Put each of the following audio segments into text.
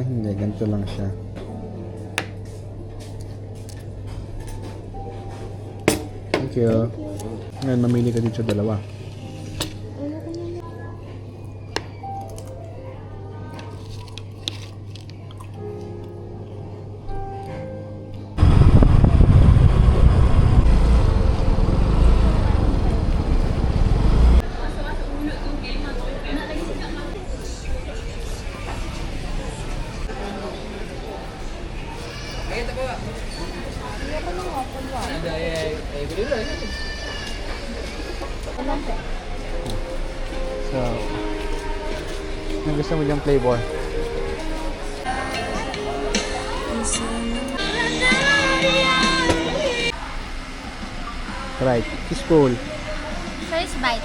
hindi. Ganito lang siya. Thank you. Ngayon, mamili ka dito sa dalawa. So, ano gusto mo diyang flavor? Right, teaspoon. First bite.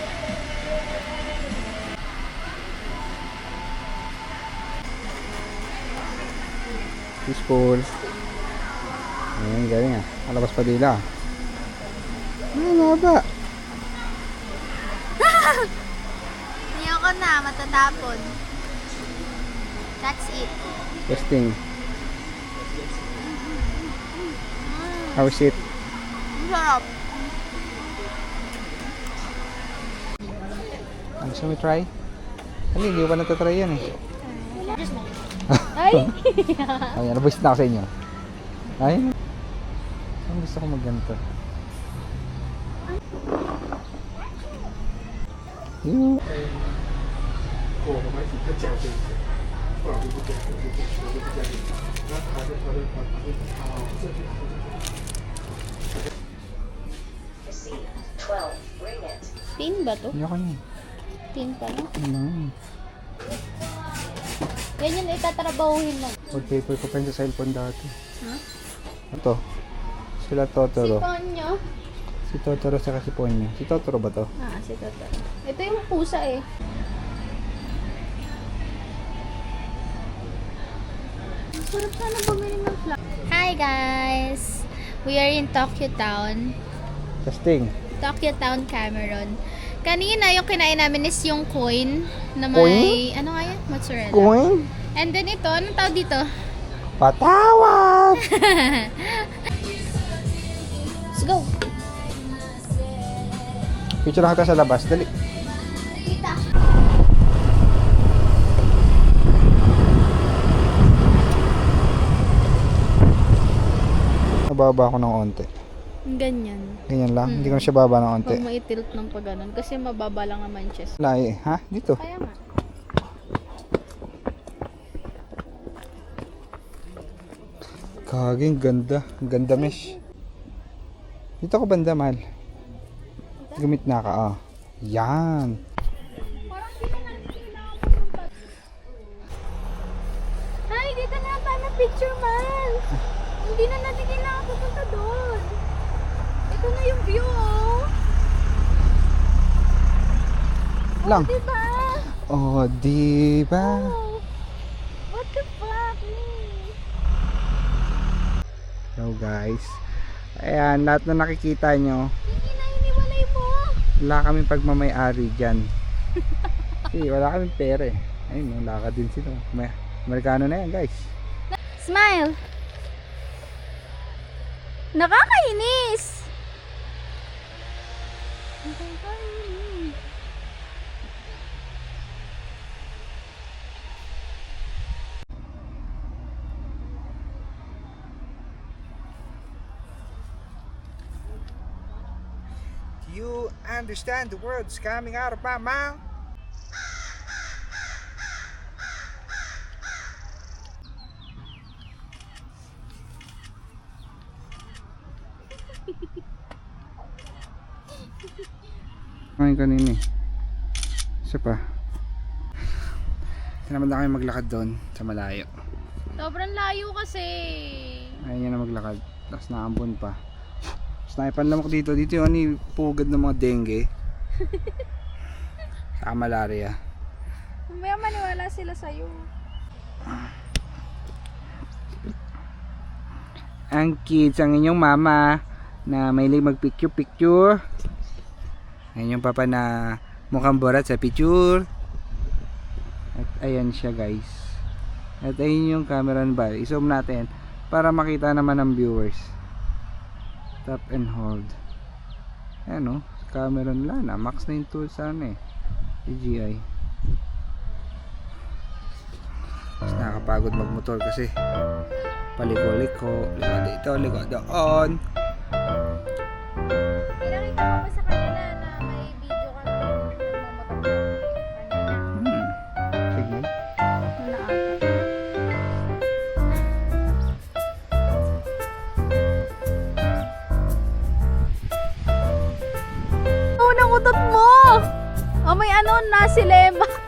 Teaspoon. Ayan, galing ah. Alabas pa dila. Ano ba? Ayoko na, matatapon. That's it. Testing. How is it? Ang sarap. Gusto mo try? Hindi, hindi ko pa natatry yan eh. Ay! Ay, nabusit na ako sa inyo. Ay, saan gusto ko magganto? Yung... Tin ba to? Hindi ako niya. Tin pa no? Ano? Yan yung itatrabahuhin mo. Wallpaper ko pa yun sa cellphone dati. Ha? Ito. Sila Totoro. Si Ponyo? Si Totoro sa si Ponyo. Si Totoro ba to? Ah, si Totoro. Ito yung pusa eh. Sarap sana bumili ng flower. Hi guys! We are in Tokyo Town. Testing. Tokyo Town, Cameron. Kanina yung kinain namin is yung coin na may, Coin? ano nga yan? Mozzarella. Coin? And then ito, anong tawag dito? Patawad! Let's go! Picture lang kita sa labas. Dali. Tita! Nababa ako ng onte. Ganyan. Ganyan lang. Hindi ko na siya baba ng onte. Huwag maitilt ng pagganon kasi mababa lang naman siya. Lahi. Ha? Dito. Kaya nga. Kaging ganda. Ang ganda mesh. Dito ako banda, mahal. Gumit na ka, ah. Yan. Hi, dito na tayo na picture, man. Hindi na natin kailangan pupunta doon. Ito na yung view, oh. Lang. Diba? Oh, diba? Oh. What the fuck? Hello guys. Ayan, lahat na nakikita nyo, Hindi na iniwalay mo. wala kaming pagmamay-ari dyan. Wala kaming pera eh. Ayun, wala ka din sila. May Amerikano na yan guys. Smile. Nakakainis. Nakakainis. Do you understand the words coming out of my mouth? Ngayon kanina eh. Isa pa. Tinamad na kami maglakad doon sa malayo. Sobrang layo kasi. Ayaw niya na maglakad. Tapos naambon pa. Tapos naipanlamok dito. Dito yung pugad ng mga dengue. Saka malaria. Mamaya maniwala sila sa'yo. Ang kids, ang inyong mama na mahilig magpicture-picture. Ayan yung papa na mukhang borat sa picture. At ayan siya guys. At ayun yung camera and body. I-zoom natin para makita naman ng viewers. Tap and hold. Ayan o. Cameron Lana. Max na yung tool sa ano eh. DJI. Mas nakakapagod magmotor kasi paliko-liko. Likod dito, likod doon. Pinakita ko ba sa kanila na may video ka na nagmamotor kanina? Signal. Wala ata. Unang utot mo! Oh, may ano na si Lema.